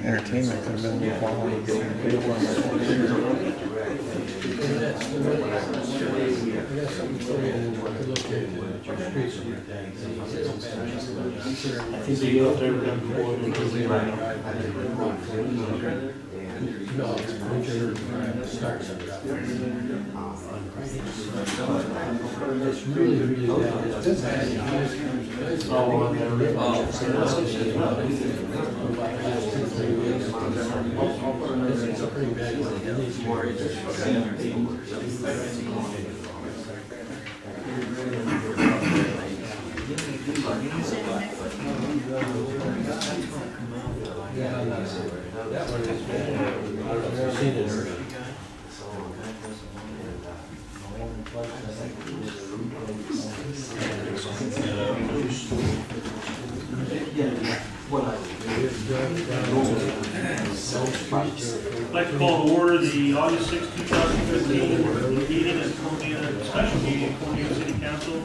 Entertainment could have been quality. I think they go up there with them before. It's really, really bad. It's all on there. It's a pretty bad one. It needs more. Yeah, that one is bad. I've never seen it already. I'd like to call to order the August 6, 2015 meeting of Columbia, special meeting of Columbia City Council.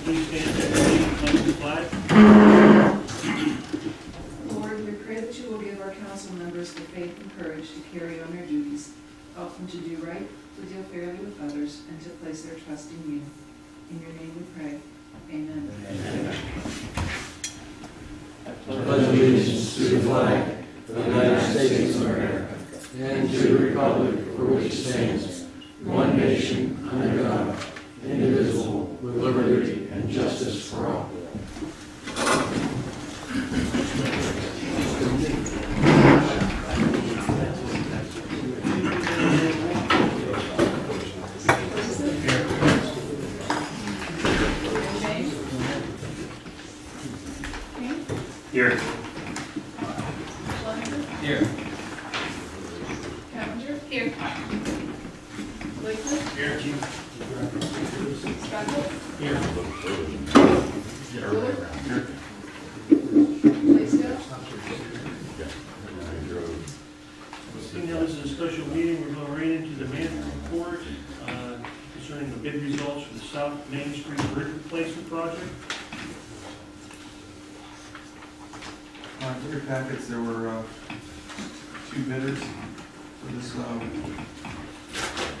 Please stand and pledge the flag. Lord, we pray that you will give our council members the faith and courage to carry on their duties, help them to do right, to deal fairly with others, and to place their trust in you. In your name we pray. Amen. I pledge allegiance to the flag of the United States of America and to the republic for which it stands, one nation, under God, indivisible, with liberty and justice for all. Here. Schlenker? Here. Cavender? Here. Blakely? Here. Stockwell? Here. Wheeler? Blaisdell? Seeing now this is a special meeting, we're going right into the management report concerning the bid results for the South Main Street Bridge Replacement Project. In your packets, there were two bidders for this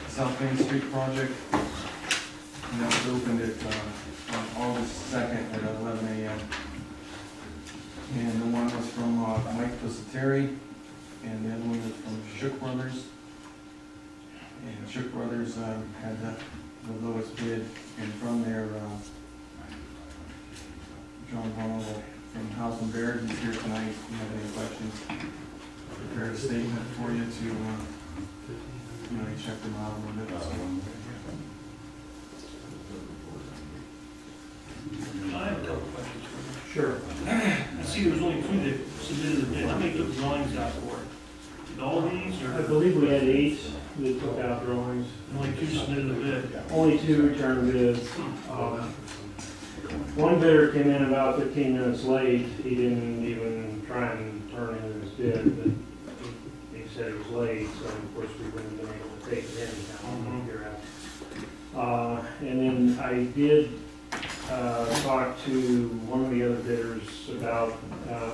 South Main Street project. And that was opened at on August 2nd at 11 a.m. And the one was from Mike Pusateri, and the other one was from Shook Brothers. And Shook Brothers had the lowest bid, and from there, John Ronald from House and Baird is here tonight. If you have any questions, I prepared a statement for you to, check them out a little bit. I have a couple questions for Sure. you. I see there was only two that submitted a bid. How many took drawings out for it? Did all these, I or believe we had 8 that took out drawings. only two submitted a bid? Only 2 returned bids. One bidder came in about 15 minutes late. He didn't even try and turn in his bid, but he said it was late, so of course we wouldn't have been able to take it anyhow. Figure out. And then I did talk to one of the other bidders about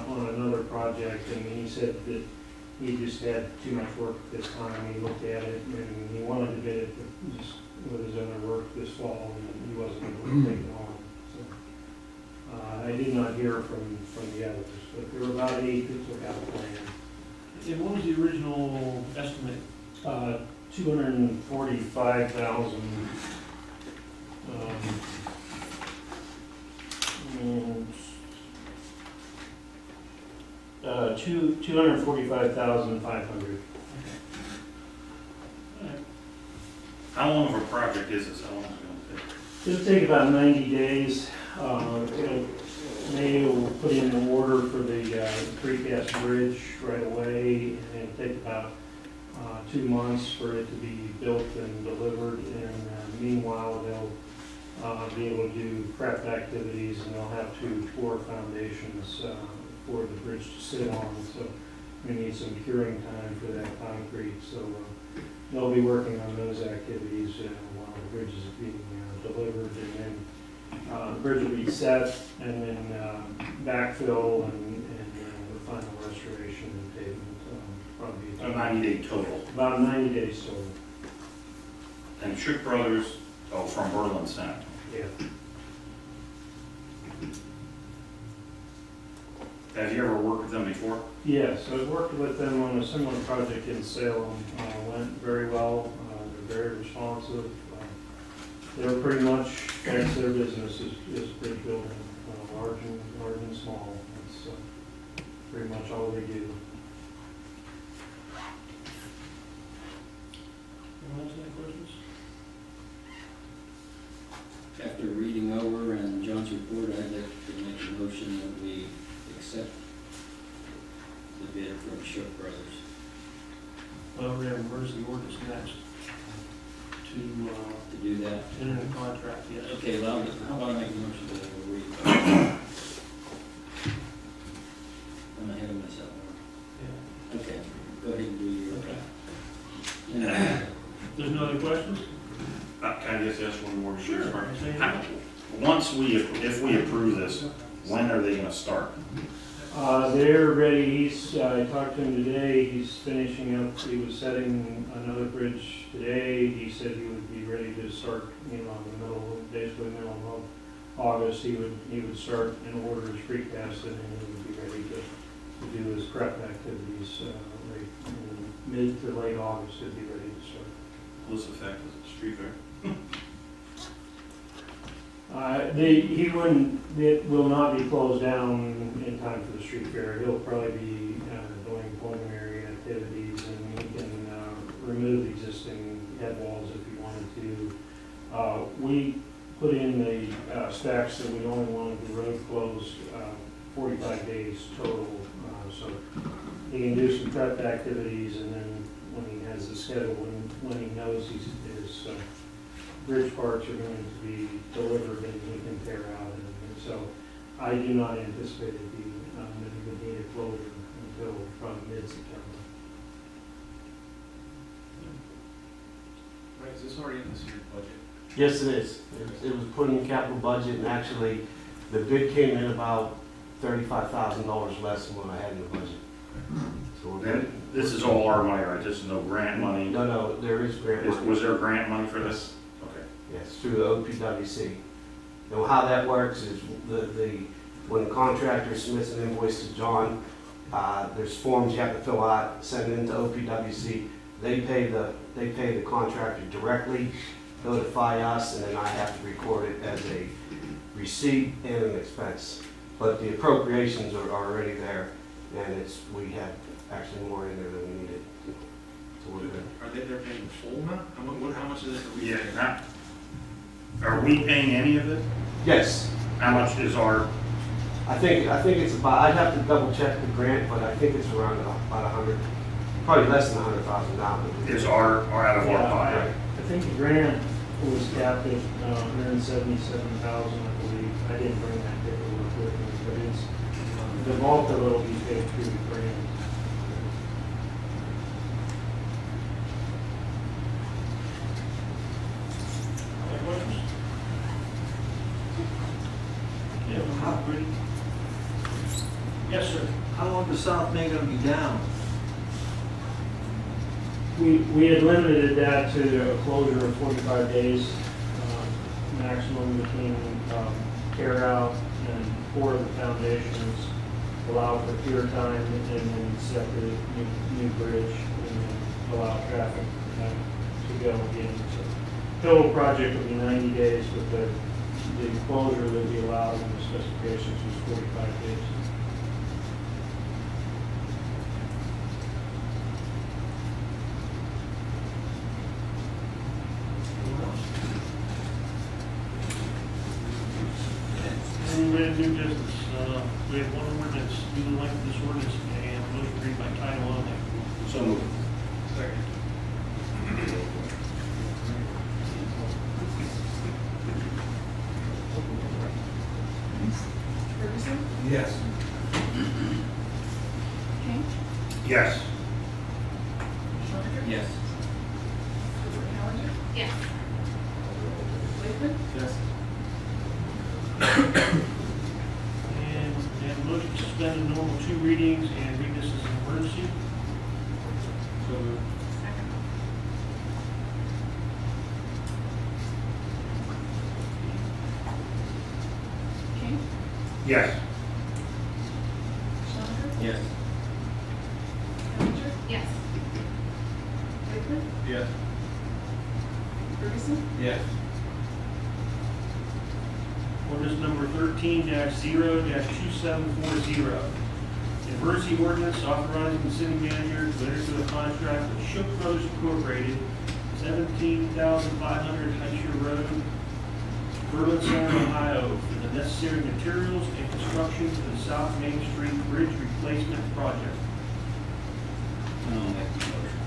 on another project, and he said that he just had too much work this time. He looked at it and he wanted to bid it just with his other work this fall, and he wasn't able to take it on. So I did not hear from the others, but there were about 8 that took out the plan. And what was the original estimate? 245,000. And 245,500. How long of a project is this? How long is it going to take? It'll take about 90 days. Maybe we'll put in the order for the precast bridge right away, and it'll take about 2 months for it to be built and delivered. And meanwhile, they'll be able to do prep activities, and they'll have to pour foundations for the bridge to sit on. So we need some curing time for that concrete. So they'll be working on those activities while the bridge is being delivered, and then The bridge will be set and then backfill and the final restoration and pavement, probably A 90-day total. about 90 days total. And Shook Brothers, oh, from Berlin Center. Yeah. Have you ever worked with them before? Yes, I worked with them on a similar project in Salem. Went very well. They're very responsive. They're pretty much, that's their business is bridge building, large and small. That's pretty much all they do. Anyone else have any questions? After reading over and John's report, I'd like to make a motion that we accept the bid from Shook Brothers. We have emergency ordinance next to To do that. enter the contract, yes. Okay, well, how about I make a motion that we read? I'm ahead of myself. Yeah. Okay, go ahead and do your. Okay. Yeah. There's no other questions? Can I just ask one more? Sure. Once if we approve this, when are they gonna start? They're ready. I talked to him today. He's finishing up. He was setting another bridge today. He said he would be ready to start, in basically middle of August. He would start and order his precast, and then he would be ready to do his prep activities. Mid to late August, he'd be ready to start. What's the fact is it street fair? It will not be closed down in time for the street fair. He'll probably be doing preliminary activities, and he can remove existing head walls if he wanted to. We put in the specs that we only wanted the road closed 45 days total, so he can do some prep activities, and then when he has the schedule, when he knows his bridge parts are going to be delivered, and he can tear out. And so I do not anticipate it being that he would need a closure until probably mid-September. Right, is this already in this year's budget? Yes, it is. It was put in the capital budget, and actually, the bid came in about $35,000 less than what I had in the budget. So we're good. And this is all our money, right? This is no grant money? No, there is grant money. Was there grant money for this? Okay. Yes, through the OPWC. And how that works is when the contractor submits an invoice to John, there's forms you have to fill out, send it into OPWC. They pay the contractor directly, notify us, and then I have to record it as a receipt and an expense. But the appropriations are already there, and we have actually more in there than we needed. So we're good. They're paying the full amount? How much is this that we Yeah, pay? are we paying any of it? Yes, How much is our, I think it's about, I'd have to double check the grant, but I think it's around about 100, probably less than $100,000. is our out of our pocket? I think the grant was capped at $177,000, I believe. I didn't bring that paperwork with me, but it's, the bulk of it will be paid through the grant. Other questions? Yeah, ready? Yes, sir. How long is South Main gonna be down? We had limited that to a closure of 45 days, maximum between tear out and pour the foundations, allow for cure time, and then set the new bridge, and then allow traffic to go again. So total project will be 90 days, but the closure that we allowed in the specifications was 45 days. Any new business? We have one ordinance, do the length of this ordinance, and motion read by title only. So moved. Second. Ferguson, Yes. King, Yes. Schoniger, Yes. Cooper Callender. Yes. Wakeman, Yes. And we have a motion to suspend the normal 2 readings and read this as an emergency. So moved. King, Yes. Schlenker, Yes. Callender, Yes. Lakeman, Yes. Ferguson, Yes. Ordinance number 13-0-2740. Emergency ordinance authorizing the city manager to enter into a contract with Shook Brothers Incorporated, 17,500 Heischer Road, Berlin Center, Ohio, for the necessary materials and construction for the South Main Street Bridge Replacement Project. I'll make the motion.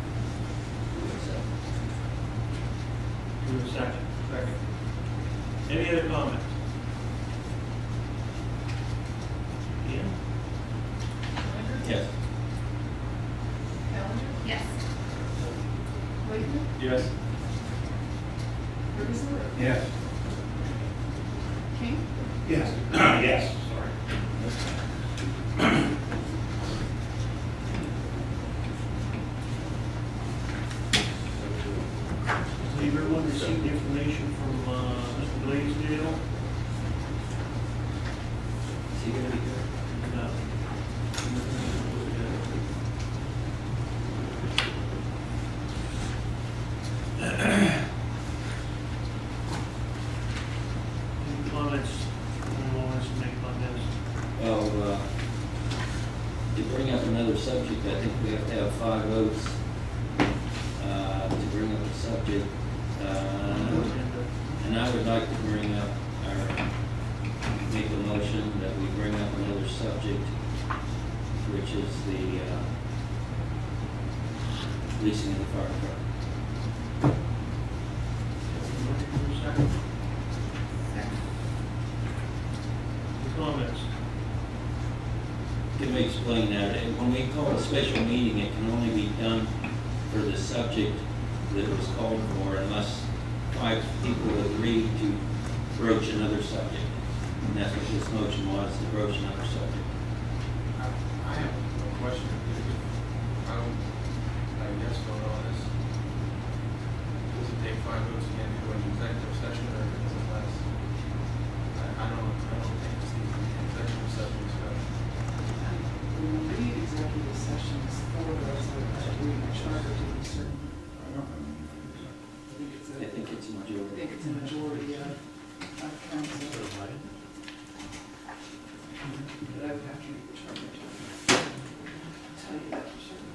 Do we have a second? Second. Any other comments? Ian? Yes. Callender, Yes. Lakeman, Yes. Ferguson, Yes. King, Yes. Yes, sorry. I believe everyone received the information from Mr. Blaisdell. Is he gonna be here? No. Any comments anyone wants to make on this? Well, to bring up another subject, I think we have to have 5 votes to bring up a subject. And I would like to bring up, or make a motion that we bring up another subject, which is the leasing of the fire truck. Second. Any comments? Can we explain that? When we call a special meeting, it can only be done for the subject that it was called for unless 5 people agree to broach another subject. And that's what this motion was, to broach another subject. I have a question. I guess vote on this. Does it take 5 votes again to go into executive session, or does it last? I don't think it's the executive session discussion. we will read executive sessions for those that are reading the charter to be certain. I think it's I think it's a I majority. think it's a majority of council. But I would have to read the charter to tell you that for certain.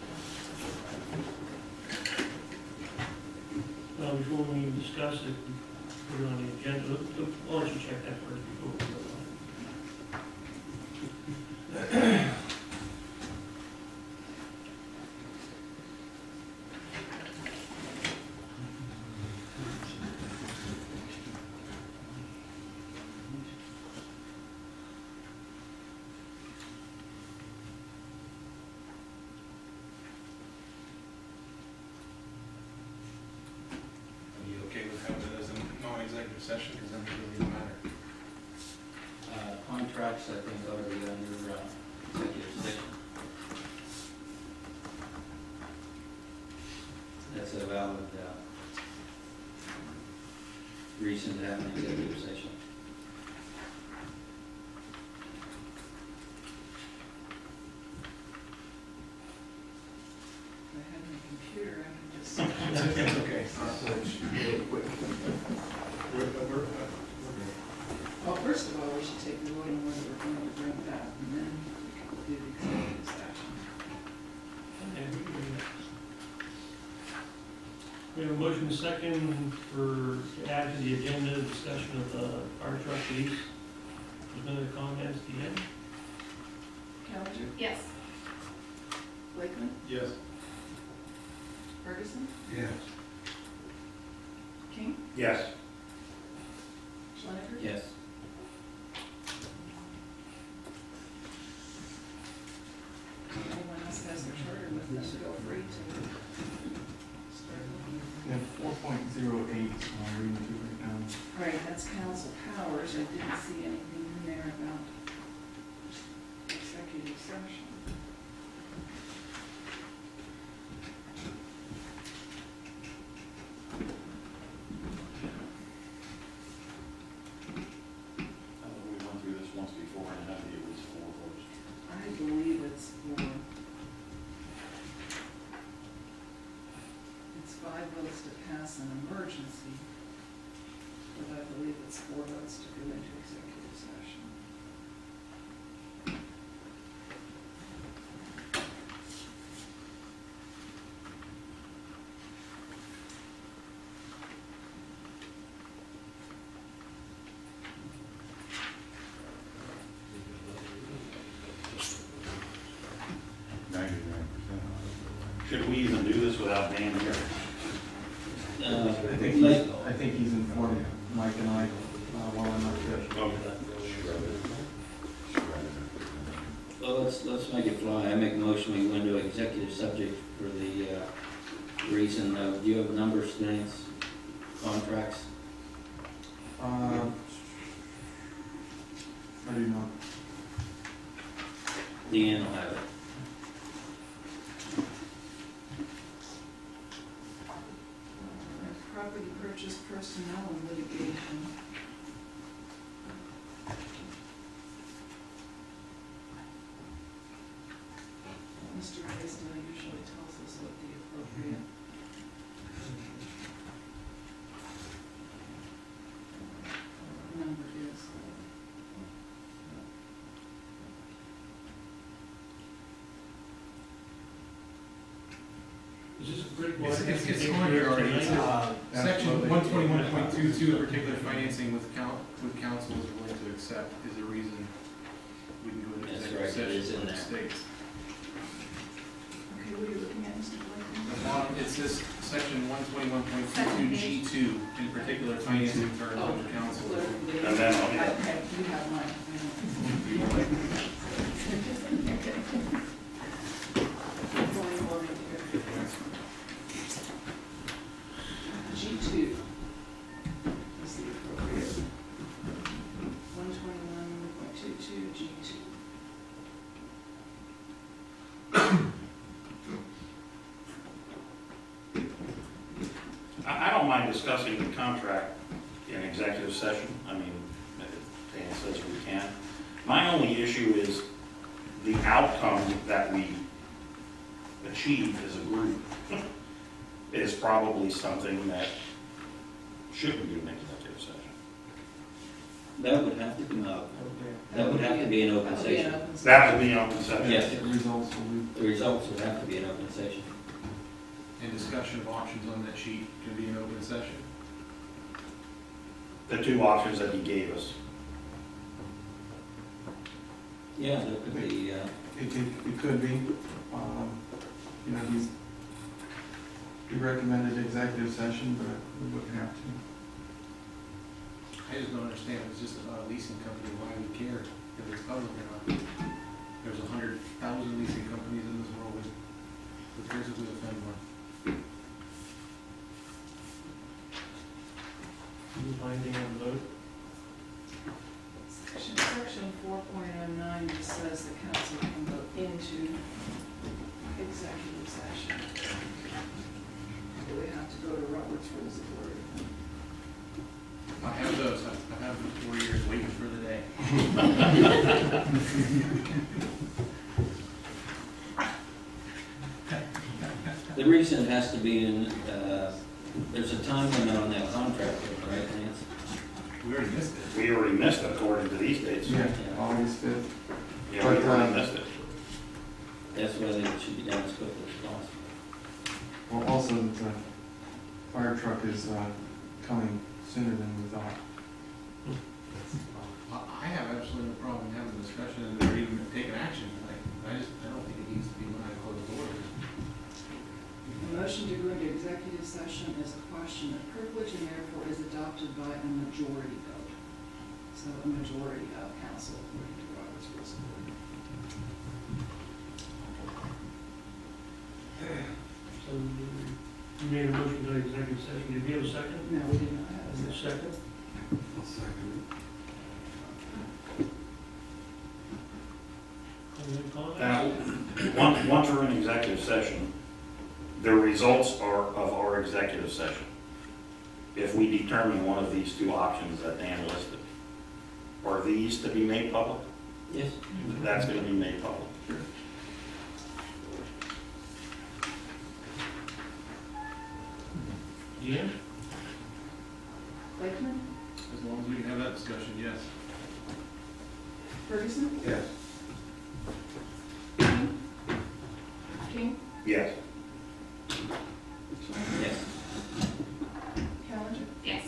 Before we discuss it, put it on the agenda, why don't you check that first before we go on? Are you okay with having it as a non-executive session, because then it doesn't matter? Contracts, I think, ought to be under executive session. That's a valid reason to have an executive session. If I had my computer, I could just. Okay. Really quick. Well, first of all, we should take the vote on whether we're going to bring that, and then we can do the executive session. We have a motion and second to add to the agenda discussion of the fire truck lease. There's no other comments, Deanne? Callender, Yes. Lakeman, Yes. Ferguson, Yes. King, Yes. Schlenker, Yes. anyone else has their charter with them, feel free to start looking. And 4.08, I'm reading through right now. Right, that's council power. hours, I didn't see anything in there about executive session. I thought we went through this once before and had to at least 4 votes. I believe it's 4. It's 5 votes to pass an emergency, but I believe it's 4 votes to go into executive session. Should we even do this without Dan here? I think he's informed Mike and I well enough that Well, let's make it fly. I make a motion, we go into executive subject for the reason of, do you have numbers, Dennis? Contracts? I do not. Deanne will have it. Property purchase, personnel, and litigation. Mr. Blaisdell usually tells us what the appropriate number is. Is this a critical? It's on here already. It's, Section 121.22, particular financing with council is willing to accept is a reason we can go into That's executive right, it is session in for the there. states. Okay, what are you looking at, Mr. Blakeney? The bottom, it says section 121.22 G2, in particular financing terms under council. And then, Okay, you have mine. Going over here. G2 is the appropriate. 121.22 G2. I don't mind discussing the contract in executive session. I mean, Dan says we can. My only issue is the outcome that we achieve as a group is probably something that shouldn't be an executive session. That would have to come out. That would have to be an open That'll be an session. open session. That would be an open session. Yes, The results will be. the results would have to be an open session. And discussion of options on that sheet can be an open session. The 2 options that he gave us. Yeah, there could be, It could be. You know, he recommended executive session, but we wouldn't have to. I just don't understand, if it's just a leasing company, why we care if it's public or not. There's 100,000 leasing companies in this world, who cares if we offend one? Binding on the vote? Section 4.09 just says the council can go into executive session. Do we have to go to Robert's Rules of Order? I have those, I have them 4 years waiting for the day. the reason it has to be in, there's a time limit on that contract, right, Lance? We already missed it. We already missed it according to these dates. Yeah, August 5th. Yeah, we already missed it. That's why they should be done as quickly as possible. Well, also, the fire truck is coming sooner than we thought. I have absolutely no problem having a discussion or even taking action. I don't think it needs to be behind closed doors. The motion to go into executive session is a question of privilege and therefore is adopted by a majority vote. So a majority of council according to Robert's Rules of Order. So you made a motion to executive session. Did you have a second? No, we did not have a Is there a second. second? I'll second comment? Once we're in executive session, the results are of our executive session. If we determine one of these two options that Dan listed, are these to be made public? Yes. That's gonna be made public. Yeah? Lakeman, As long as we can have that discussion, yes. Ferguson, Yes. King, Yes. Yes. Challenger. Yes.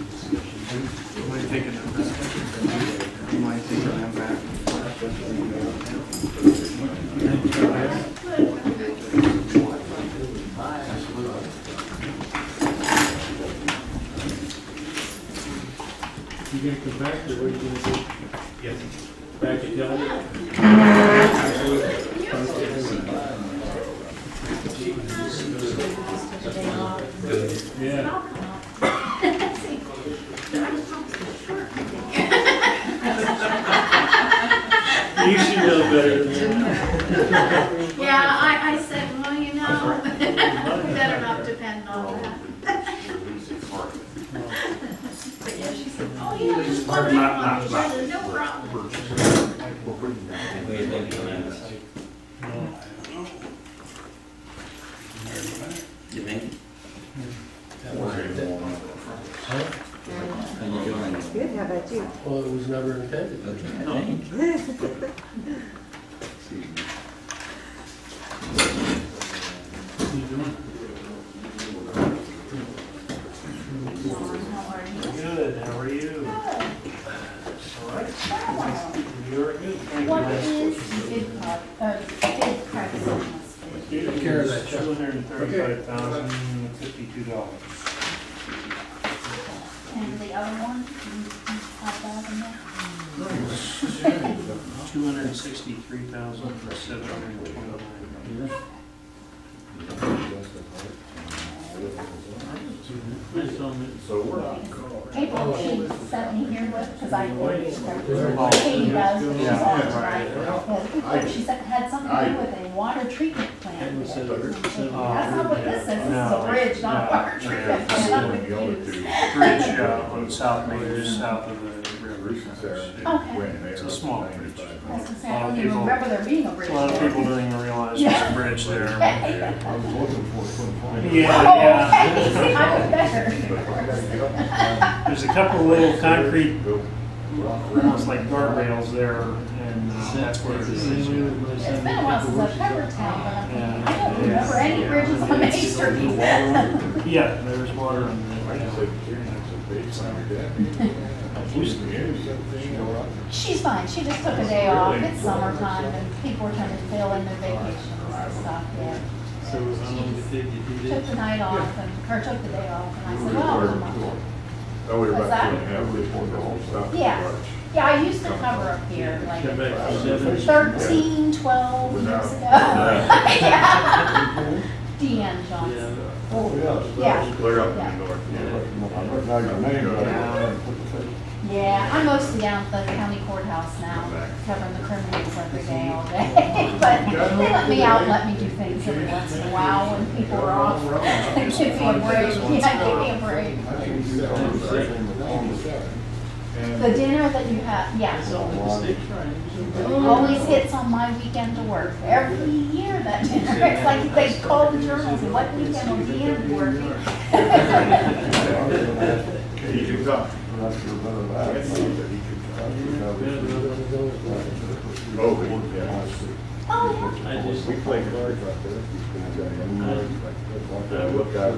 Am I taking them back? Am I taking them back? You gonna come back, or what are you gonna do? Yes. Back to Kelly? Yeah. You should know better than that. Yeah, I said, well, you know, we better not depend on that. But yeah, she said, oh, yeah, just work on each other, no problem. You think? Good, how about you? Well, it was never intended. Good, how are you? All right. You're good. Thank you. What is bid price on this bid? Take care of that. $235,052. And the other one, you have that in there? 263,729. April, she sent me here with, because I ordered her. Katie does, but she's on it, right? But she said it had something to do with a water treatment plant. That's not what this is, this is a bridge, not a water treatment plant, I'm confused. Bridge on South Main, just south of the river. Okay. It's a small bridge. I was gonna say, I don't even remember there being a bridge A lot of there. people don't even realize there's a bridge there. Yeah. Yeah, Oh, yeah. okay, see, I was better. There's a couple of little concrete, almost like guardrails there, and that's where it is. It's been a while since I've covered town, but I don't remember any bridges on Main Street. Yeah, there's water in there. She's fine, she just took a day off, it's summertime, and people are trying to fill in their vacations and stuff, yeah. So how long did it take you to do Took that? the night off, or took the day off, and I said, well, What's that? Yeah, yeah, I used to cover up here, like Come back to 7? 13, 12 years ago. Yeah. Deanne Johnson. Yeah. Clear up Yeah. in the north. Yeah, I'm mostly down at the county courthouse now, covering the criminals every day, all day. But they let me out, and let me do things every once in a while when people are off. Give me a break, yeah, give me a break. The dinner that you have, yeah, always hits on my weekend to work. Every year that dinner, it's like they call the journals, what weekend will Deanne be working? He can come. Oh, yeah. Oh, yeah. I just, We play cards right there. Look out,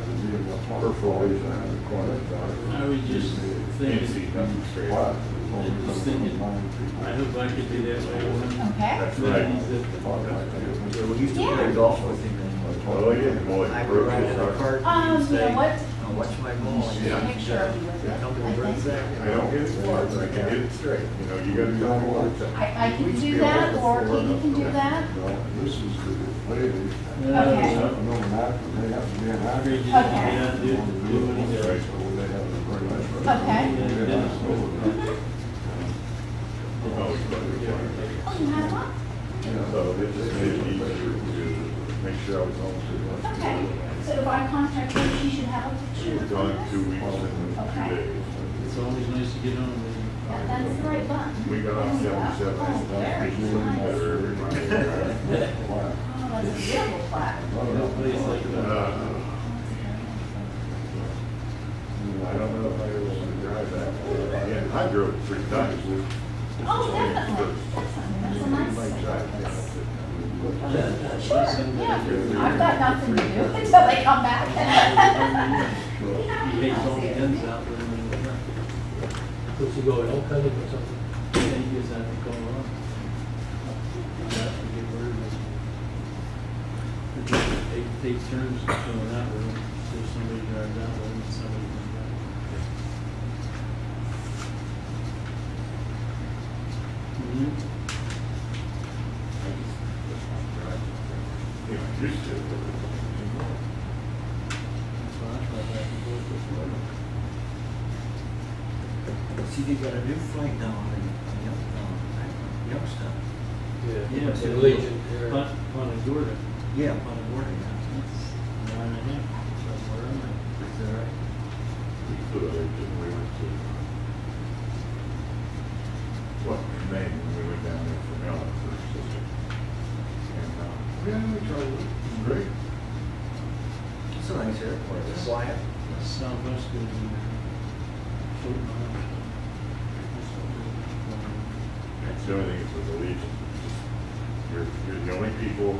perforation in the corner. I was just Can't see thinking, nothing straight. I hope I could be that way. Okay. That's right. Yeah. Oh, yeah, boy. You know what? watch my ball. Make sure of you with it. Tell me where it's at. I don't get it far, but I can get it straight, you know, you gotta tell me what it's at. I can do that, or Katie can do that. This is the way it is. Okay. No, not, they have to be an actor. Okay. Yeah, do what he does. Right, so they have to pretty much. Okay. Oh, it's better. Oh, you have one? So it just made it easier to make sure I was home to. Okay. So if I contact her, she should have a picture. It's on 2 weeks and 2 Okay. days. It's always nice to get on with you. That's the right button. We got off 77. Oh, very nice. Better everybody. Oh, that's a beautiful plaque. No place like that. I don't know if I ever want to drive that. Yeah, I drove it 3 times. Oh, definitely. That's a nice Might drive thing. down. Sure, yeah. I've got nothing to do until they come back. He hates all the ends out there. Supposed to go at Elk or something. Yeah, he gets that going on. That's a good word. Take turns going that way. So somebody drives that way and somebody comes back. Mm-hmm. You know, used to. That's why I try back and forth this way. See, they got a new flight down in Youngstown. Yeah, to the Legion. Punta Gorda. Yeah, on the border. That's 9.5. Somewhere in there. Is that right? We went to, well, in Maine, when we went down there for Mellon first. And, yeah, we tried it. It was great. It's a nice airport. It's quiet. Southwest goes in there. Floating around. That's the only thing is with the Legion. You're the only people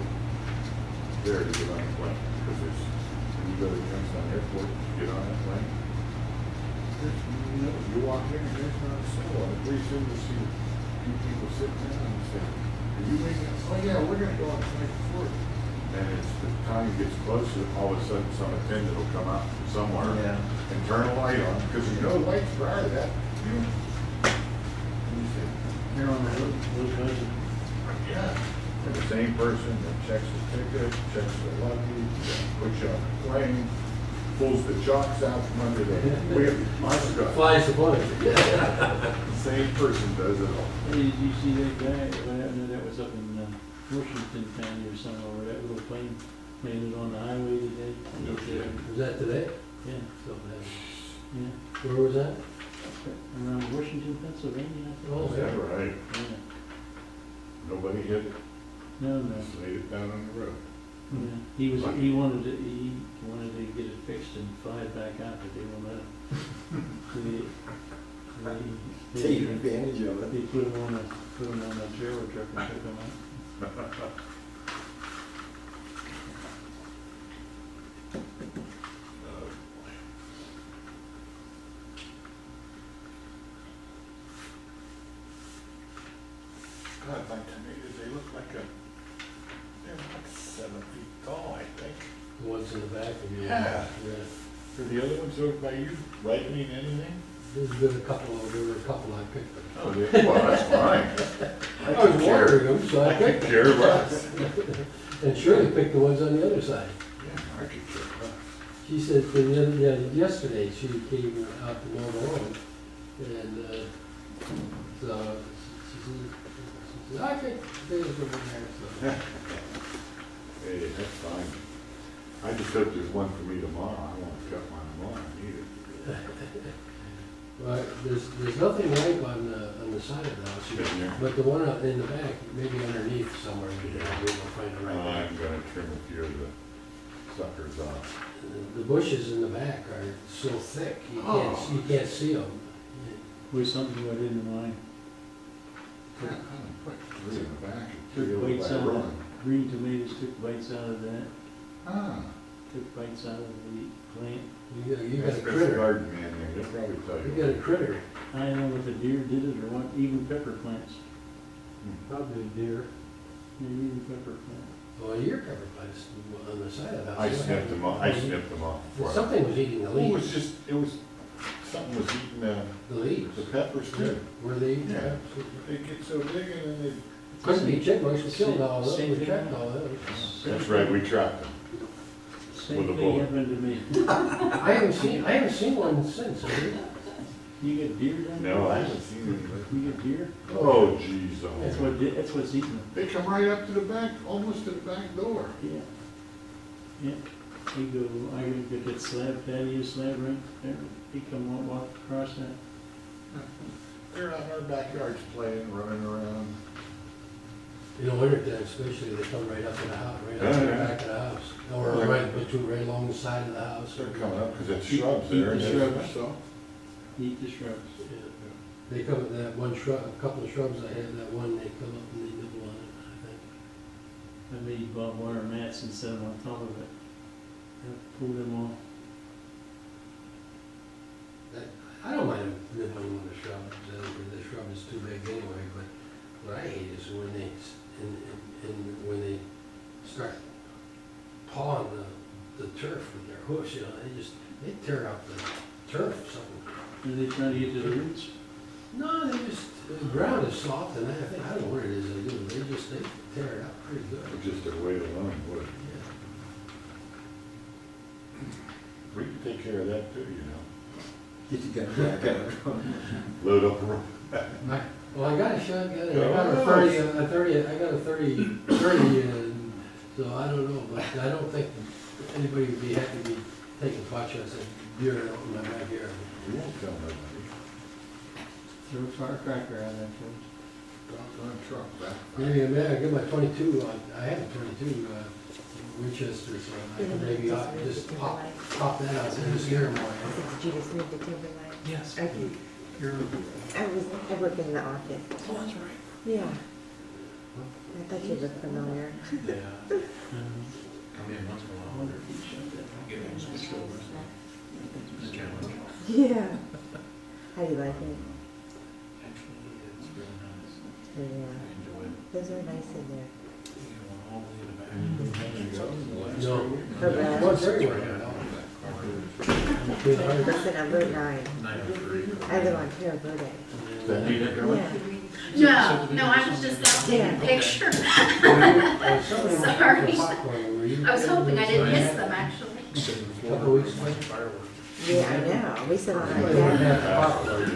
there to get on the plane. Because there's, when you go to Youngstown Airport, you get on that plane. You know, you walk in and there's not a soul. And pretty soon you see a few people sitting down and you say, are you waiting? Oh yeah, we're gonna go on the 24th. And it's the time gets closer, all of a sudden some attendant will come out from somewhere Yeah. and turn a light on, because you know the lights prior to that. You know, and you say, Here on those guys. yeah. And the same person that checks the ticket, checks the luggage, puts you on the plane, pulls the chocks out from under the wheel. My God. Flies the plane. The same person does it all. Hey, did you see that guy, what happened, that was up in Washington County or somewhere, where that little plane landed on the highway today? No kidding. Was that today? Yeah, So bad. yeah, Where was that? around Washington, Pennsylvania, I think. Oh, Is that right? Yeah, Nobody hit it, no, just laid it down on the road. yeah, he wanted to get it fixed and fly it back out, but they won't let him. Take advantage of it. They put him on a trailer truck and took him out. God, my tomatoes, they look like they're like 7 feet tall, I think. The ones in the back of you. Yeah. For the other ones over by you, ripening anything? There were a couple I picked. Oh, well, that's fine. I was watering them, so I I could picked them. care less. And Shirley picked the ones on the other side. Yeah, I could care less. She said, yesterday, she came out to mow the lawn, and, so, she said, I picked potatoes over there, Hey, that's fine. I just hope there's one for me tomorrow. I want to cut mine tomorrow, I need it. so. Well, there's nothing ripe on the side of the house, Been there. but the one out in the back, maybe underneath somewhere, we'll find the right one. I'm gonna trim a few of the suckers off. The bushes in the back are so thick, you can't see them. Was something I didn't mind. Yeah, I put 3 in the back and 3 Took over bites by out the of run. green tomatoes, took bites out of that, Ah, took bites out of the plant. You got a that's the critter, garden man there, he'll probably tell you. you got a critter. I don't know if a deer did it or what, even pepper plants, Probably a deer. maybe even pepper plant. Well, you're covered by this, on the side of the house. I snipped them off, I snipped them off. before I- Something was eating the Well, it was leaves. just, it was, something was eating The leaves. the peppers too. Were they eating Yeah. that? They get so big and then they. Couldn't be chipmunks, we killed all of them, Same we thing. trapped all of them. That's right, we trapped them. Same With a thing bullet. happened to me. I haven't seen one since, have you? You get deer down there? No, I haven't seen them. You get deer? Oh, geez, That's oh. that's what's eating them. They come right up to the back, almost to the back door. Yeah. Yeah. He go, I go get that slab, patio slab right there. He come walk across that. They're out in our backyards playing, running around. In the winter time especially, they come right up to the house, right up to the back of the house. Or right along the side of the house. They're coming up because it's shrubs there. Eat the and shrubs. there's- So, Eat the shrubs. Yeah. They come, that one shrub, a couple of shrubs I had, that one, they come up and they nibble on it, I think. I made barbed wire mats and set them on top of it. And pull them off. I don't mind them nibbling on the shrub, the shrub is too big anyway, but what I hate is when they, when they start pawing the turf with their hoofs, you know, they tear up the turf or something. Are they trying to get to the roots? No, the ground is soft and I don't know what it is they do, they tear it up pretty good. just their weight alone would. Yeah. We can take care of that too, you know. Yeah. Load up and run. Well, I got a shotgun, and I got a 30, so I don't know, but I don't think anybody would be happy to be taking pot shots at deer out in my backyard. We won't tell nobody. Throw a firecracker on that first. Doggone truck back. Maybe I get my 22, I have a 22 Winchester, so I can maybe just pop that out and just scare them away. Did you just move to Timberline? Yes. Okay. I work in the office. Oh, that's right. Yeah. I thought you looked familiar. Yeah. Come in once in a while. Get them switched over. It's a challenge. Yeah. How do you like it? Actually, it's really nice. Yeah. I enjoy it. Those are nice in there. You know, all the way in the back. No. For Brad? Once everywhere now. Listen, I'm Route 9. 903. I live on Terra Verde. That mean they're going? Yeah. No, I was just out Yeah. taking a picture. Sorry. I was hoping I didn't miss them, actually. Couple weeks ago. Yeah, I know. We sit on our deck.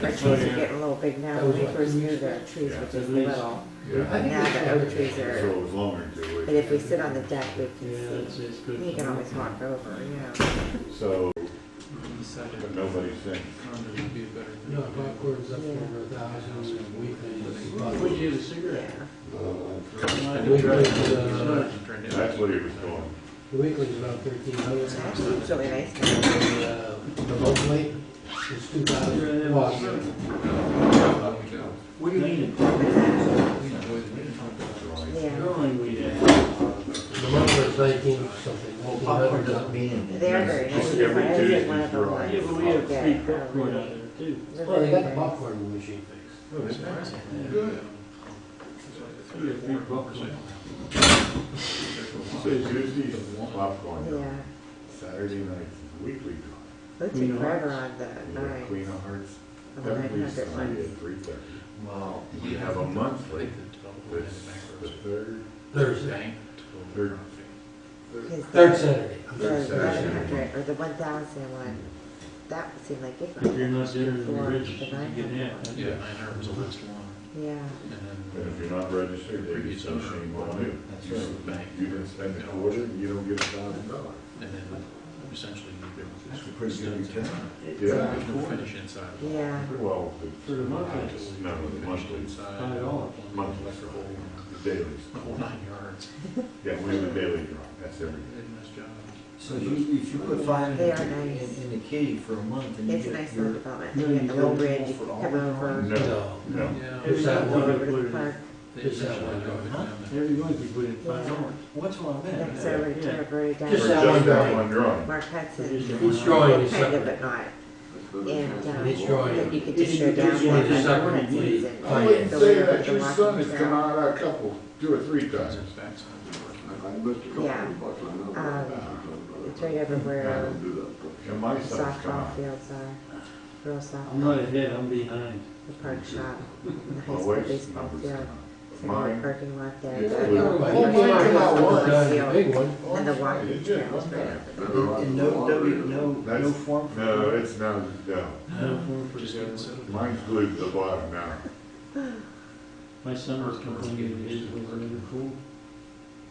Our trees are getting a little big now. When we first moved, the trees were just little. Yeah. Now the oak trees So are, it was longer until but if we sit on the deck, we Yeah, can it's see. good. You can always walk over, yeah. So, Decided but nobody sings. Condos would be a better thing. No, popcorn's up over 1,000 weekly. Would you get a cigarette? That's what he was going. The weekly's about 1,300. Actually, it's really nice now. The monthly is 2,000. Well, What do you mean? Yeah. Normally we have. the monthly is 19 something, 1,900. They are very nice. Just every I was Tuesday at one of them for- once. Yeah, but we have free Yeah, popcorn out there too. they're Well, they very got the nice. popcorn machine fixed. Oh, that's nice. Good. We have free popcorn. So Tuesday's popcorn, Yeah. Saturday night is weekly. It took forever on the You got 9. Queen of Hearts, On the every 900 Sunday ones. at 3:30. Well, You have a monthly, that's the third, Thursday. third, Because Third the- Saturday. The 1100 or the 1,000 one, that seemed like it. If you're not there, For you're the rich, you 900. get that. yeah, 900 was the last one. Yeah. And then. and if you're not registered, they Previous just owner, shame on you. that's usually the bank. You didn't spend a quarter, you don't get $1,000. And then essentially you go. That's a pretty good return. It's, Yeah. There's no finish inside. Yeah. Well, For the monthly. no, the monthly, Inside. $5. Monthly. Electrical, the dailies. the whole 9 yards. Yeah, we have a daily drop, that's every day. Did a nice job. So if you put five They in, are nice. in the kitty for a month and you It's a get nice your. little development. No, You you got the little don't bridge, you for can all come the over. No, no. Yeah. Just that Go one. over to the park. Just that one drawing. Every month you put in $5. What's wrong with Next that? over to Terra Verde down. Just For that just one that drawing. one drawing. Mark Hudson. Each drawing is Kind of, separate. but not. And, Each drawing. you could just go down Each there one is on separate. Hudson's and I wouldn't go say over that, to your son has Washington. come out a couple, 2 or 3 times. Backside. Yeah. It's right over where And my son's softball gone. fields are, girls I'm not softball, ahead, I'm behind. the park shop, the high school Always baseball numbers field. gone. So the Mine, parking lot there. it's the- blue. the Oh, park mine came out shop, one time, field, the big one. And the walking trails right over And no That's- form for. No, it's now, no. No form for government. Mine's glued to the bottom now. My son was complaining that his was really cool.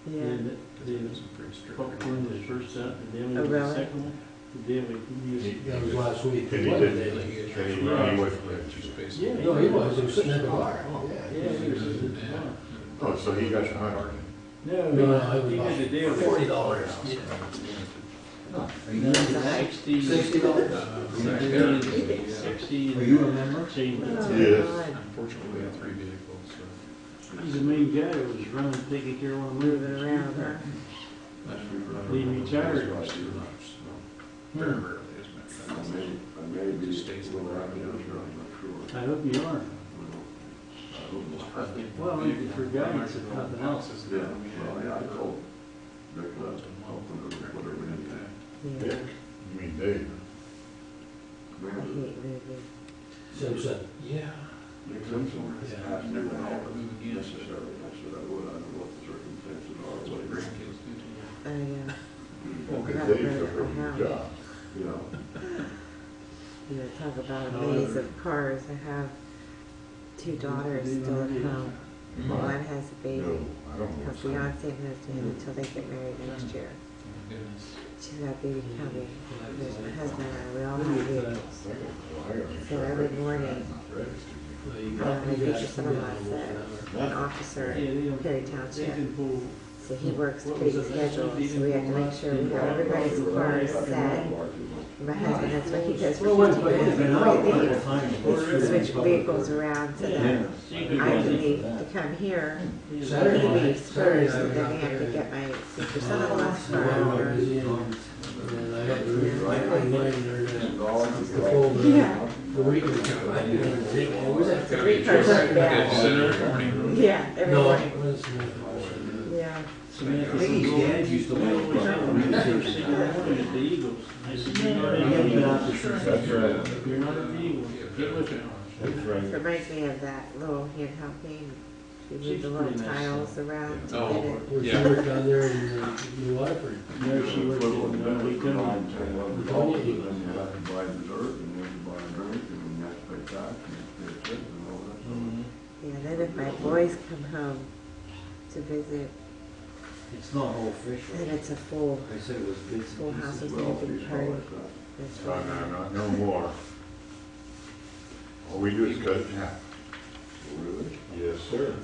there. Yeah. And the popcorn was first out, and then Oh, was really? the second one. The day we used. That was last week. And he didn't, and he was, Yeah. No, he was, he was sitting in the bar. Yeah, he was at the bar. oh, so he got the $100. No, No, I was he had the deal. $40. Yeah. Are you, $60. $60? 60. Are you a member? Change it. Oh, Yes. God. Unfortunately, we have 3 vehicles, so. He's the main guy that was running, taking care of one of Moving them. around, huh? He retired. Very rarely, isn't it? It just stays the way it is. I hope you are. Well, for guidance, if nothing else. Yeah. Dick, you mean Dave? I hate moving. Simpson. Yeah. I, Well, I because haven't Dave moved took over my your house. job. You know, talk about a maze of cars. I have 2 daughters still at home. One has a baby. No, I don't Her know. fiance moved in until they get married next year. She's got a baby coming. There's my husband and I, we all have vehicles. So every morning, my future son-in-law said, an officer in Perry Township. So he works pretty schedule, so we have to make sure we have everybody's cars set. My husband, that's what he does for 15 minutes. Switch vehicles around so that I can leave to come here. He leaves first, and then we have to get my future son-in-law's car over. And I had to remind her that the folder, Yeah. the weekend. Was that 3-person bed. Yeah, every No, morning. it was, Yeah. Mickey's dad used to like. The Eagles. I said, you're not an Eagle. That's right. You're not an Eagle. Get with it. That's right. It reminds me of that little handheld game. You move the little She's pretty nice. tiles around to Oh, get it. where she worked down there in New Waterford. No, she worked in Lincoln. All the Eagles. Yeah, then if my boys come home to visit, It's not all official. then it's a full, They said it was bits full and house pieces. with a big party. That's No, right. no, no more. All we do is cut it in half. Yes, sir.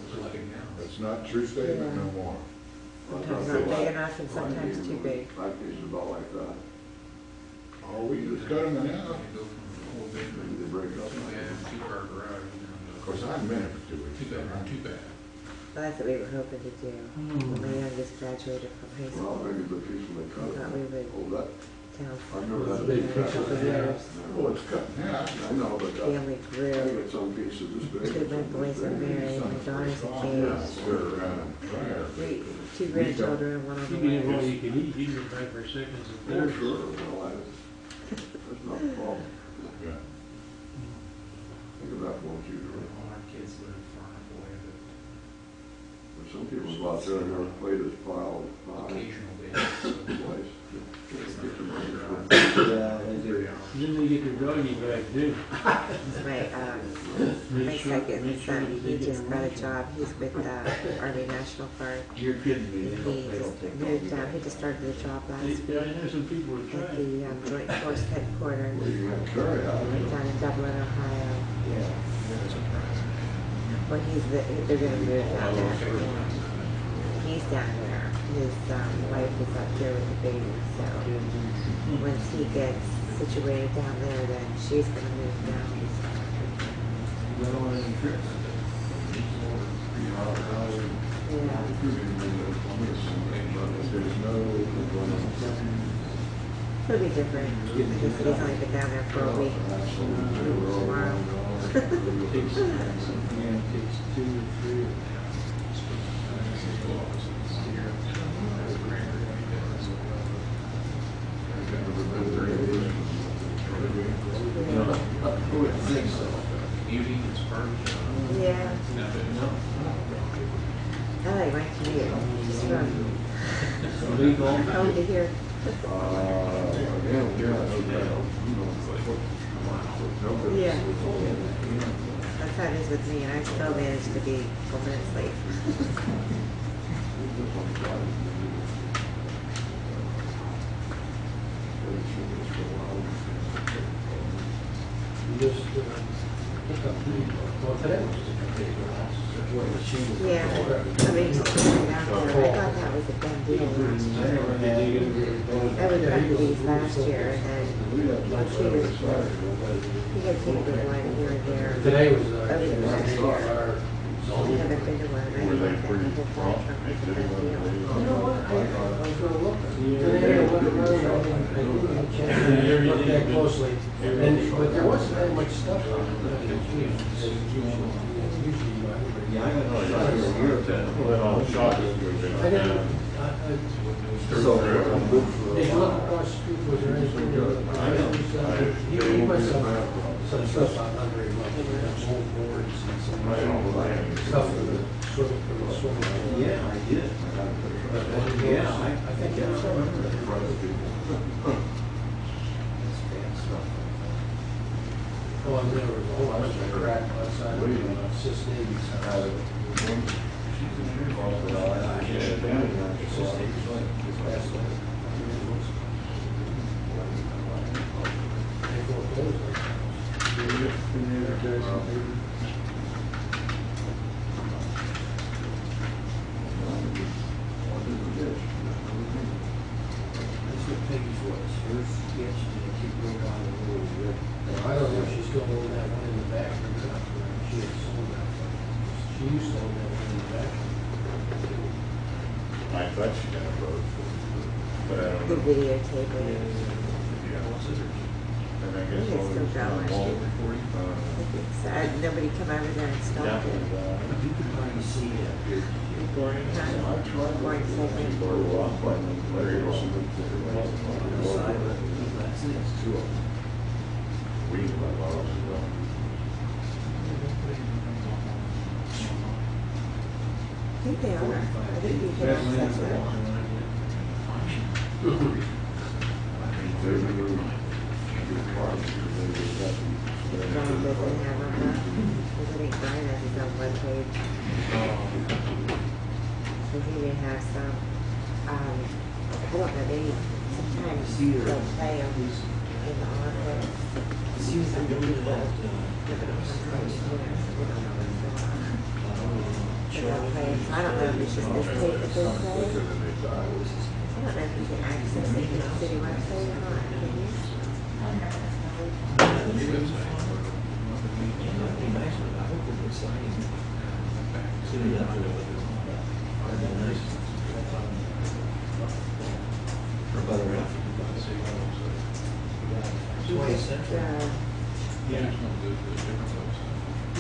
That's not true statement, no more. Sometimes not big enough and sometimes too big. All we do is cut them in half. We have 2-car garage. Of course, I meant it to Too it. bad, too bad. Well, that's what we were hoping to do. When my youngest graduated from high school, we thought we would town That's a big for a picture. couple of years. Oh, it's cut in half. Family grew. 2 of my boys are married, my daughter's engaged. Sure, We, 2 grandchildren, and 1 on You the can have all way. you can eat. You can go back for seconds and thirds. yeah. All our kids live far enough away that Some people out there never played this pile. occasional days. Yeah, they do. Then they get their doggy back too. My Make sure- second make sure son, that he they get just got a them. job. He's with the Army National Guard. You're kidding me. He just moved down, he just started the job last week Yeah, I know some people are at trying. the Joint Force Headquarters Carry out. down in Dublin, Ohio. Yeah. Well, they're gonna move down there for him. He's down there. His wife is up here with the baby, so once he gets situated down there, then she's gonna move down. You don't want any trips? It'll be different. He said he's only been down there for a week. Tomorrow. It takes 2 or 3. beauty and spark. Yeah. I like my commute, just from home to here. Yeah. That's how it is with me, and I still manage to be 4 minutes late. You just, pick up well, today was just a big one. Yeah, I mean, I thought that was a done deal last year. I would cut these last year, and then she was, he had taken one here and there. Today was, Over the last year. I haven't been to one, and I Were they thought that pretty was a prompt? done They did it deal. you know what, I was gonna look. Today I went around, I didn't get a chance to look that closely. But there wasn't that much stuff on it. Yeah, I got Oh, no yeah. shot for a year or two. Well, then all the shots would have been. I didn't, So, I'm good for did a you look while. across the street, was there anything? He must have some stuff out not very much, old boards and some stuff for the swimming pool. Yeah, I did. Yeah, I think that's all right. That's bad stuff. Oh, and there was a whole bunch of crack outside of Sis Davies house. Sis Davies, like, this past night. They foreclosed on That's what Peggy's was. I don't know if she's still holding that one in the back or not. She had sold that one. She used to hold that one in the back. I thought she got a vote, but I don't The know. videotape it. Yeah. And I I guess think it's all still those going. involved, Sad, nobody come over there and stop yeah, it. You can hardly see it. Boring time, boring segment. there you go. Silent, that's it. We, my boss, well. I think they are. I think you can access it. John doesn't have them, because it ain't Brian has his own webpage. So he may have some, I don't know, they, sometimes they'll play them in the office. Some people, you know, sometimes, you know, so we don't know what's going on. But they'll play it. So I don't know if it's just this tape that they'll play. I don't know if you can access it in the city website or not, can you?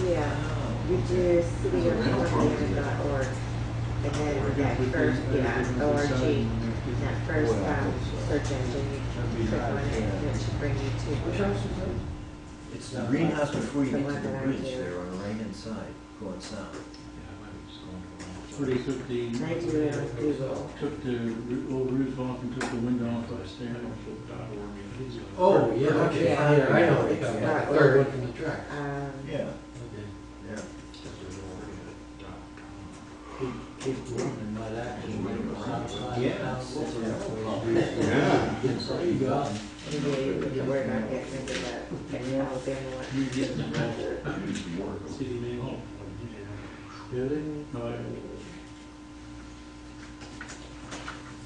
Yeah, you do cityofcolumbia.org, and then that first, yeah, ORG, that first, search engine, you click on it, and it should bring you to. It's the greenhouse before you The get one to the that I bridge do. there on the right-hand side, going south. So they took the, And I do it on Google. took the old roof off and took the window off upstairs. Oh, yeah, okay, Yeah. yeah, I know what you're talking about. Third one from the track. Yeah, Okay. yeah. Keep moving, but actually, south side. Yeah. There you go. We're not getting into the Alabama one. You get the city name. Really? No,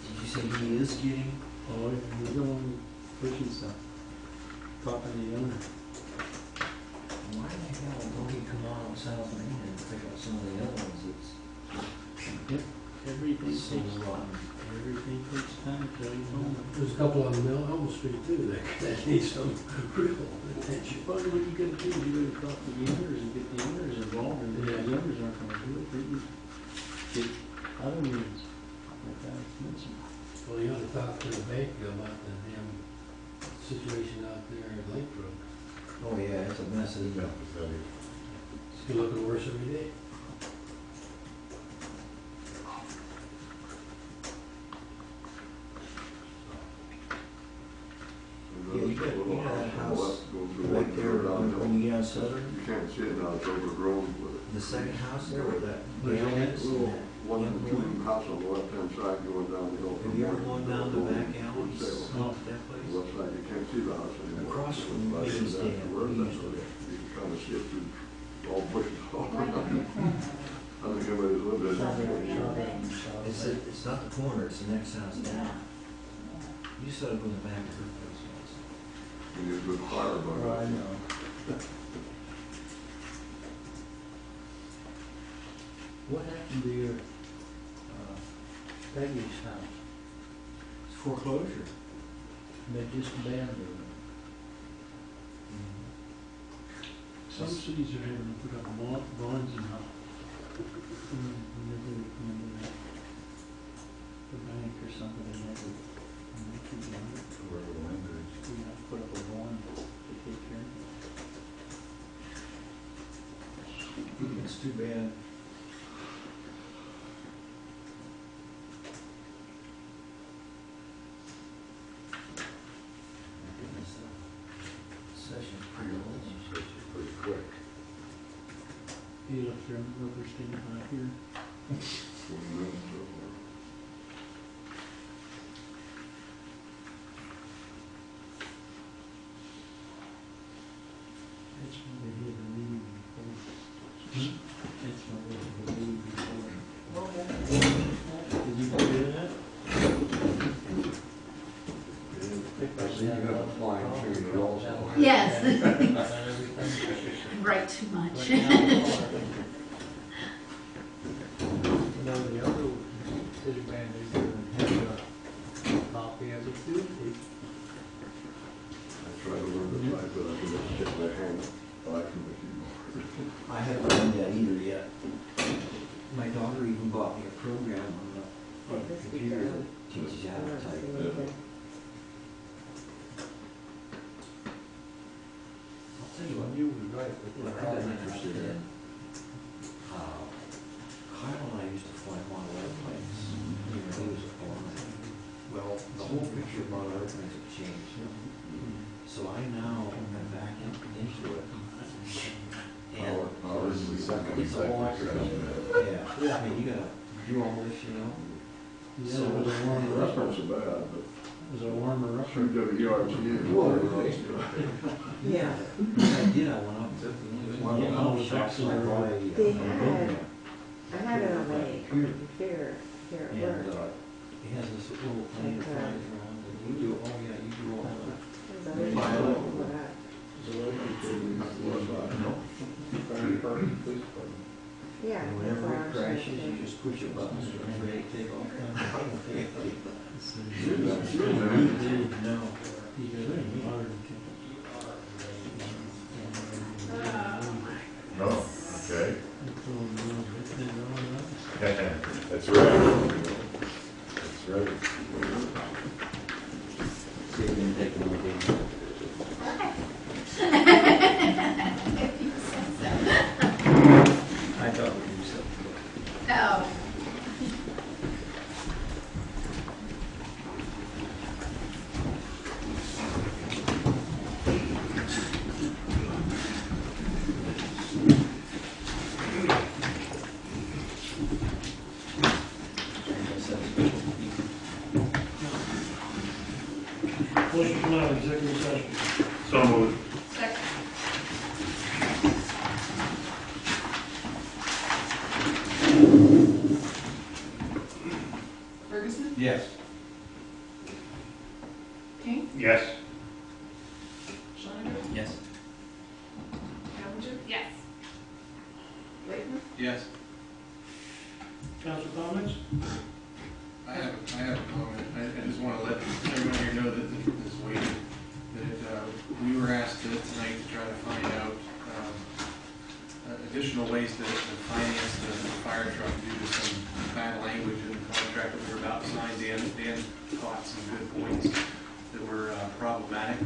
Did you say he is getting? oh, we're going pushing stuff. Talking to the owner. Why the hell don't he come on South Main and pick up some of the other ones that's Everything takes, so rotten? everything takes time till you own it. There's a couple on Elm Street too that need some real attention. But what you gotta do is you gotta talk to the owners and get the owners involved, and if the owners aren't gonna do it, then you get other means. Like that, it's mentioned. Well, you ought to talk to the bank about the damn situation out there at Lake Brook. Oh, yeah, it's a mess, isn't it? You're looking worse every day. Yeah, you got that house right there, when you get on Southern, You can't see it now, it's overgrown with the second house there where that There's dam a is. little, and one that of the young two boy. house on the left-hand side going down the hill. Have you ever gone down the back alleys? No. That place? Left side, you can't see the house anymore. Across from But Maid's that's Dam, where we that's used to at. live. You can kind of see it through all bushes all Right around. in the corner. I think everybody's lived there. It's not the corner, it's the next house down. You just gotta go in the back of her place once. You need a good fire, but. Oh, I know. What happened to your, Peggy's house? It's foreclosure. They just abandoned it. Some cities are having to put up bonds and how. Whenever they come into the bank or something, they have to, put up a bond to take care of it. It's too bad. Goodness, session's pretty long. It's pretty quick. He left their rubber stamp out here. 40 minutes so far. That's what they had to leave before. That's what they had to leave before. Did you do that? I see you have a flying finger also. Yes. Right, too much. You know, the other city manager had a copy of it too. I try to learn to type, but I can just stick my hand back in the keyboard. I haven't done that either yet. My daughter even bought me a program on the computer that teaches you how to type. I'll tell you what, You was right. what I got interested in, Kyle and I used to fly model airplanes. You know, he was a flying. Well, the whole picture of model airplanes have changed. So I now am back into it. And Ours is the second. it's a whole other thing. Yeah, I mean, you gotta do all this, you know. Yeah, it was a warmer That's up. not so bad, but It was a warmer up. through WRT. Yeah, I did, I went up to one of the all the shops fixes and I are bought right. a They program. I had it on my computer here at And, work. it has this little plane that flies around and you do, oh yeah, you do all that. So I was Pilot. looking for that. Yeah. And that's whenever what I it was crashes, thinking. you just push a button and it's ready to take off. No. Oh, okay. That's right. That's right. See, it didn't take long to do. If you said so. I thought we'd do something. Oh. Motion to come out of executive session. So moved. Second. Ferguson, Yes. King, Yes. Schoniger, Yes. Cavender, Yes. Lakeman, Yes. Council comments? I have a comment. I just want to let everyone here know that this is waiting. That we were asked tonight to try to find out additional ways to finance the fire truck due to some bad language in the contract that we were about to sign. Dan caught some good points that were problematic.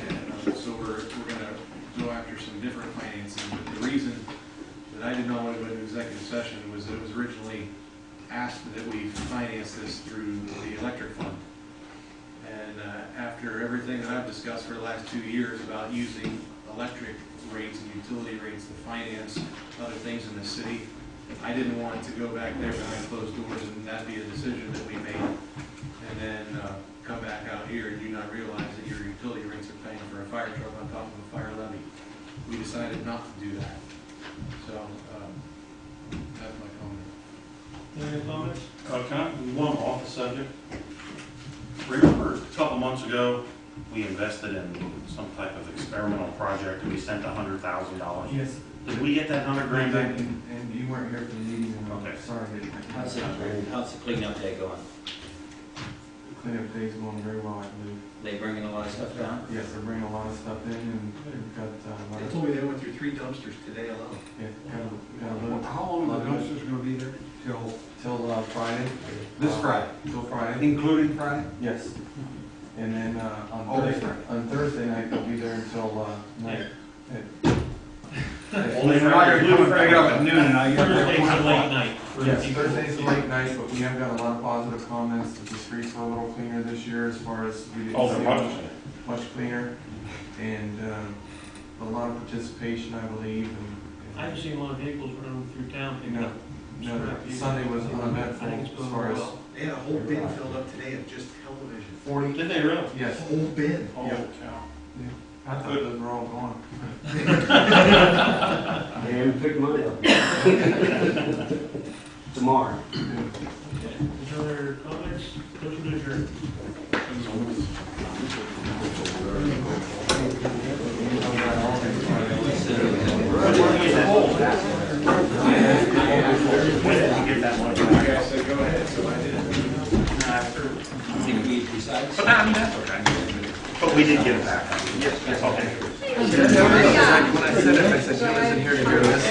And so we're going to go after some different financing, but the reason that I did not want to go into executive session was that it was originally asked that we finance this through the electric fund. And after everything that I've discussed for the last 2 years about using electric rates and utility rates to finance other things in the city, I didn't want to go back there behind closed doors and that be a decision that we made. And then come back out here and do not realize that your utility rates are paying for a fire truck on top of a fire levy. We decided not to do that. So, that's my comment. Any other comments? Can I, one off the subject? Remember, a couple months ago, we invested in some type of experimental project and we spent $100,000. Yes. Did we get that $100,000 back? And you weren't here for the meeting, and Okay. sorry. How's the cleanup day going? Cleanup day's going very well, I believe. They bringing a lot of stuff down? Yes, they're bringing a lot of stuff in, and we've got a lot They of, told me they went through 3 dumpsters today alone. yeah, got a little. How long are the dumpsters gonna be there? Till Friday. This Friday. Till Friday. Including Friday? Yes. And then, All day Friday. on Thursday night, they'll be there until, night. Only They're not gonna come and pick it up at noon and I get there Thursday's at a 1 late o'clock. night. for Yes, people. Thursday's a late night, but we have got a lot of positive comments that the streets are a little cleaner this year as far as we didn't see much cleaner. And, a lot of participation, I believe, I haven't seen a lot of vehicles running through town you picking know, up. Sunday was uneventful I think it's as going far as. well. They had a whole bin filled up today of just television. 40. Did they really? Yes. Whole bin. Oh, Yep. cow. I thought those were all gone. And pick money up. Tomorrow. Is there other comments? Motion to adjourn. But I mean, that's okay. But we did get it back. Yes, that's okay. When I said it, I said, Jay isn't here to hear this.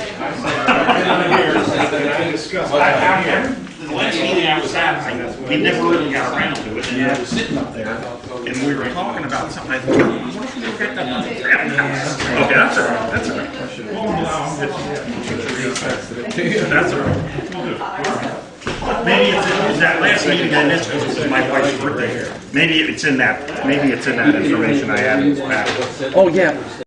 The last meeting I was at, we never really got around to it, and I was sitting up there, and we were talking about something, I thought, what if we look at that? Okay, that's all right, that's all right. That's all right. We'll do it. Maybe it's in that last meeting I missed, because it's my wife's birthday here. Maybe it's in that information I added back. Oh, yeah.